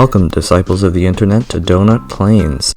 Welcome, disciples of the internet, to Donut Plains,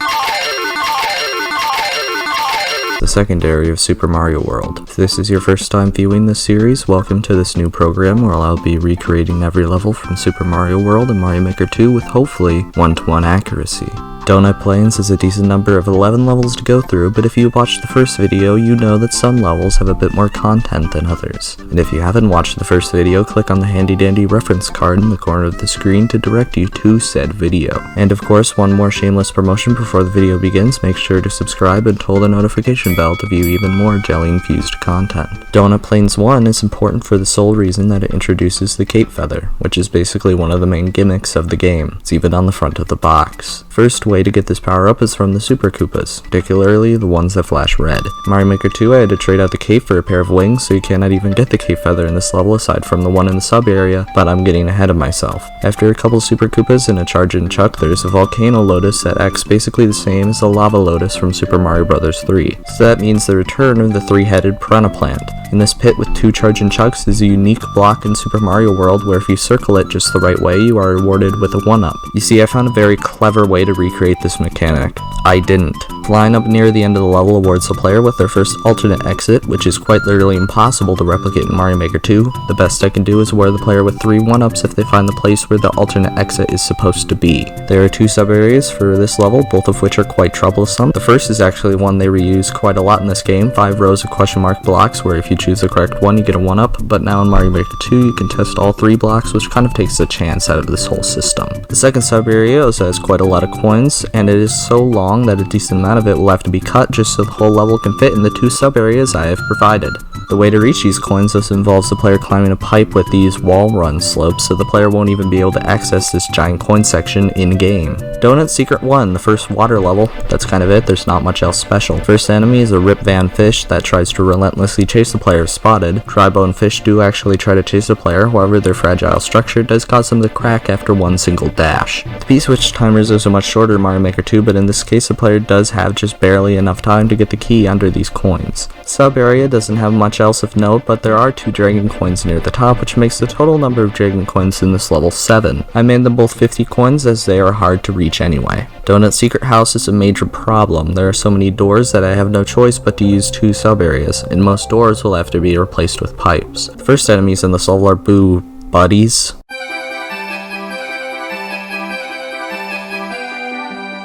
the secondary of Super Mario World. If this is your first time viewing this series, welcome to this new program where I'll be recreating every level from Super Mario World and Mario Maker 2 with hopefully one-to-one accuracy. Donut Plains has a decent number of 11 levels to go through, but if you watched the first video, you know that some levels have a bit more content than others. And if you haven't watched the first video, click on the handy dandy reference card in the corner of the screen to direct you to said video. And of course, one more shameless promotion before the video begins, make sure to subscribe and toll the notification bell to view even more jelly-infused content. Donut Plains 1 is important for the sole reason that it introduces the cape feather, which is basically one of the main gimmicks of the game. It's even on the front of the box. First way to get this power up is from the Super Koopas, particularly the ones that flash red. In Mario Maker 2 I had to trade out the cape for a pair of wings, so you cannot even get the cape feather in this level aside from the one in the sub area, but I'm getting ahead of myself. After a couple Super Koopas and a charge and chuck, there's a volcano lotus that acts basically the same as the lava lotus from Super Mario Bros. 3. So that means the return of the three-headed piranha plant. In this pit with two charge and chucks is a unique block in Super Mario World where if you circle it just the right way, you are rewarded with a 1-up. You see, I found a very clever way to recreate this mechanic. I didn't. Flying up near the end of the level awards the player with their first alternate exit, which is quite literally impossible to replicate in Mario Maker 2. The best I can do is award the player with 3 1-ups if they find the place where the alternate exit is supposed to be. There are 2 sub-areas for this level, both of which are quite troublesome. The first is actually one they reuse quite a lot in this game, 5 rows of question mark blocks where if you choose the correct one you get a 1-up, but now in Mario Maker 2 you can test all 3 blocks, which kind of takes the chance out of this whole system. The second sub-area also has quite a lot of coins, and it is so long that a decent amount of it will have to be cut just so the whole level can fit in the 2 sub-areas I have provided. The way to reach these coins thus involves the player climbing a pipe with these wall run slopes, so the player won't even be able to access this giant coin section in-game. Donut Secret 1, the first water level. That's kind of it, there's not much else special. First enemy is a Rip Van fish that tries to relentlessly chase the player if spotted. Tri-bone fish do actually try to chase the player, however their fragile structure does cause them to crack after one single dash. The P-switch timers are much shorter in Mario Maker 2, but in this case the player does have just barely enough time to get the key under these coins. Sub area doesn't have much else of note, but there are 2 dragon coins near the top, which makes the total number of dragon coins in this level 7. I made them both 50 coins as they are hard to reach anyway. Donut Secret House is a major problem. There are so many doors that I have no choice but to use 2 sub areas, and most doors will have to be replaced with pipes. The first enemies in this level are Boo Buddies,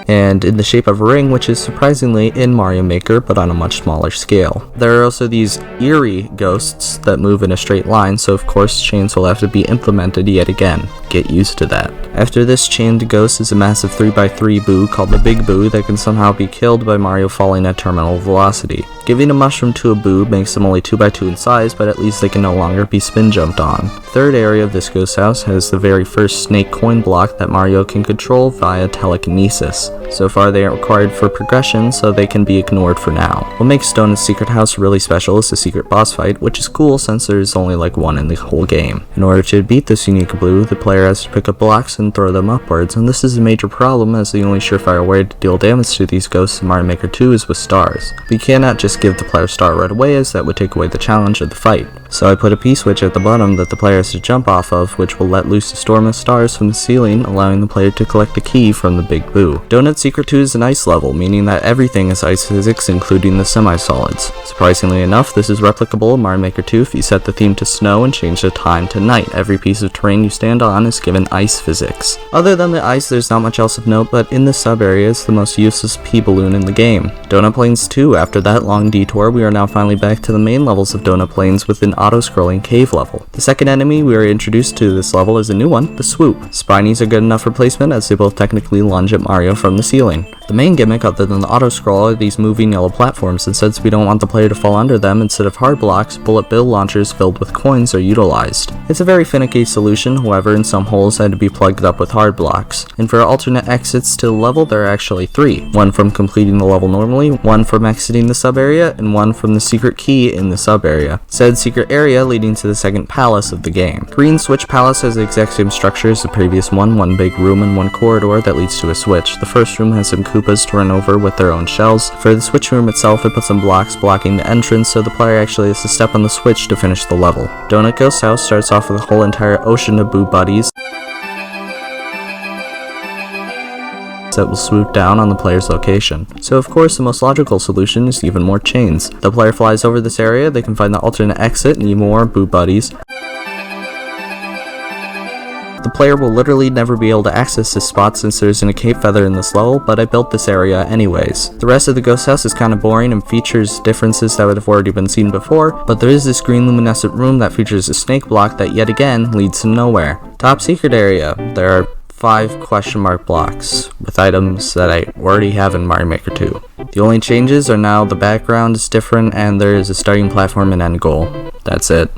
and in the shape of a ring, which is surprisingly in Mario Maker but on a much smaller scale. There are also these eerie ghosts that move in a straight line, so of course chains will have to be implemented yet again. Get used to that. After this chained ghost is a massive 3x3 Boo called the Big Boo that can somehow be killed by Mario falling at terminal velocity. Giving a mushroom to a Boo makes them only 2x2 in size, but at least they can no longer be spin jumped on. The third area of this ghost house has the very first snake coin block that Mario can control via telekinesis. So far they aren't required for progression, so they can be ignored for now. What makes Donut's Secret House really special is the secret boss fight, which is cool since there's only like one in the whole game. In order to beat this unique Boo, the player has to pick up blocks and throw them upwards, and this is a major problem as the only surefire way to deal damage to these ghosts in Mario Maker 2 is with stars. But you cannot just give the player a star right away, as that would take away the challenge of the fight. So I put a P-switch at the bottom that the player has to jump off of, which will let loose a storm of stars from the ceiling, allowing the player to collect the key from the Big Boo. Donut Secret 2 is an ice level, meaning that everything is ice physics, including the semi-solids. Surprisingly enough, this is replicable in Mario Maker 2 if you set the theme to snow and change the time to night. Every piece of terrain you stand on is given ice physics. Other than the ice, there's not much else of note, but in this sub-area is the most useless P-balloon in the game. Donut Plains 2, after that long detour, we are now finally back to the main levels of Donut Plains with an auto-scrolling cave level. The second enemy we are introduced to this level is a new one, the Swoop. Spinies are good enough replacement as they both technically lunge at Mario from the ceiling. The main gimmick other than the auto-scroll are these moving yellow platforms, and since we don't want the player to fall under them, instead of hard blocks, bullet bill launchers filled with coins are utilized. It's a very finicky solution, however in some holes had to be plugged up with hard blocks. And for alternate exits to the level there are actually 3. One from completing the level normally, one from exiting the sub-area, and one from the secret key in the sub-area. Said secret area leading to the second palace of the game. Green Switch Palace has the exact same structure as the previous one big room and one corridor that leads to a switch. The first room has some Koopas to run over with their own shells. For the switch room itself, it puts some blocks blocking the entrance, so the player actually has to step on the switch to finish the level. Donut Ghost House starts off with a whole entire ocean of Boo Buddies. blocks that will swoop down on the player's location. So of course the most logical solution is even more chains. The player flies over this area, they can find the alternate exit and even more boo buddies. The player will literally never be able to access this spot since there's an escape feather in this level, but I built this area anyways. The rest of the ghost house is kind of boring and features differences that would have already been seen before, but there is this green luminescent room that features a snake block that yet again leads to nowhere. Top secret area. There are 5 question mark blocks with items that I already have in Mario Maker 2. The only changes are now the background is different and there is a starting platform and end goal. That's it.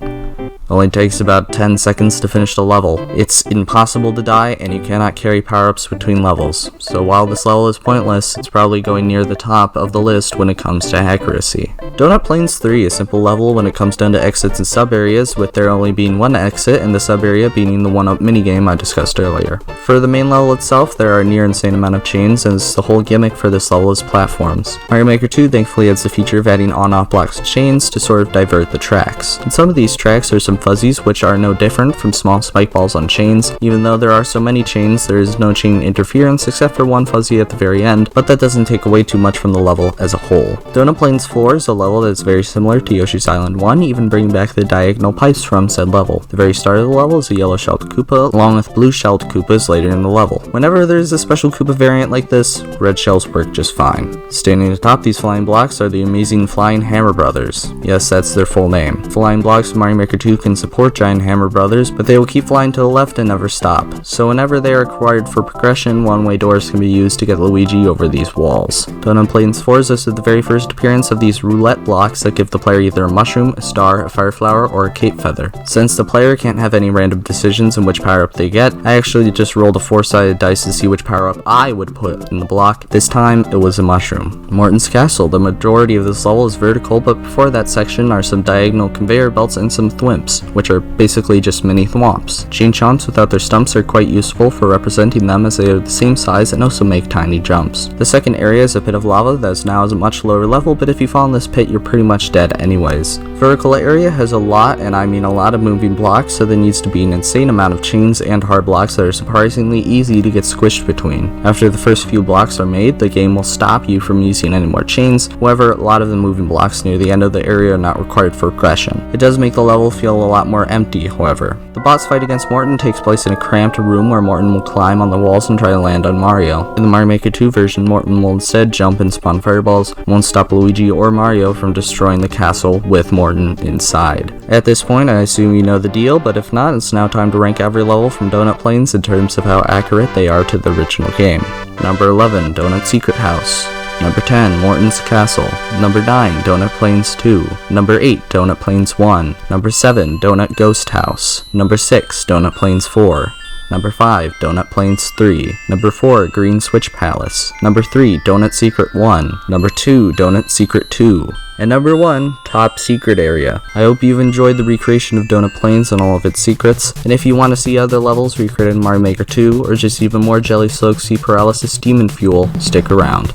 Only takes about 10 seconds to finish the level. It's impossible to die, and you cannot carry power-ups between levels. So while this level is pointless, it's probably going near the top of the list when it comes to accuracy. Donut Plains 3, a simple level when it comes down to exits and sub-areas, with there only being one exit and the sub-area being the one-up minigame I discussed earlier. For the main level itself, there are a near insane amount of chains, and the whole gimmick for this level is platforms. Mario Maker 2 thankfully adds the feature of adding on-off blocks and chains to sort of divert the tracks. And some of these tracks are some fuzzies which are no different from small spike balls on chains. Even though there are so many chains, there is no chain interference except for one fuzzy at the very end, but that doesn't take away too much from the level as a whole. Donut Plains 4 is a level that is very similar to Yoshi's Island 1, even bringing back the diagonal pipes from said level. The very start of the level is a yellow shelled Koopa, along with blue shelled Koopas later in the level. Whenever there is a special Koopa variant like this, red shells work just fine. Standing atop these flying blocks are the amazing Flying Hammer Brothers. Yes, that's their full name. Flying blocks in Mario Maker 2 can support giant hammer brothers, but they will keep flying to the left and never stop. So whenever they are required for progression, one-way doors can be used to get Luigi over these walls. Donut Plains 4 is also the very first appearance of these roulette blocks that give the player either a mushroom, a star, a fire flower, or a cape feather. Since the player can't have any random decisions in which power-up they get, I actually just rolled a 4-sided dice to see which power-up I would put in the block. This time, it was a mushroom. Morton's Castle. The majority of this level is vertical, but before that section are some diagonal conveyor belts and some thwimps, which are basically just mini thwomps. Chain chomps without their stumps are quite useful for representing them as they are the same size and also make tiny jumps. The second area is a pit of lava that is now at a much lower level, but if you fall in this pit you're pretty much dead anyways. Vertical area has a lot, and I mean a lot of moving blocks, so there needs to be an insane amount of chains and hard blocks that are surprisingly easy to get squished between. After the first few blocks are made, the game will stop you from using any more chains. However, a lot of the moving blocks near the end of the area are not required for progression. It does make the level feel a lot more empty, however. The boss fight against Morton takes place in a cramped room where Morton will climb on the walls and try to land on Mario. In the Mario Maker 2 version, Morton will instead jump and spawn fireballs, and won't stop Luigi or Mario from destroying the castle with Morton inside. At this point, I assume you know the deal, but if not, it's now time to rank every level from Donut Plains in terms of how accurate they are to the original game. Number 11, Donut Secret House. Number 10, Morton's Castle. Number 9, Donut Plains 2. Number 8, Donut Plains 1. Number 7, Donut Ghost House. Number 6, Donut Plains 4. Number 5, Donut Plains 3. Number 4, Green Switch Palace. Number 3, Donut Secret 1. Number 2, Donut Secret 2. And number 1, Top Secret Area. I hope you've enjoyed the recreation of Donut Plains and all of its secrets, and if you want to see other levels recreated in Mario Maker 2, or just even more JellySage Paralysis Demon Fuel, stick around.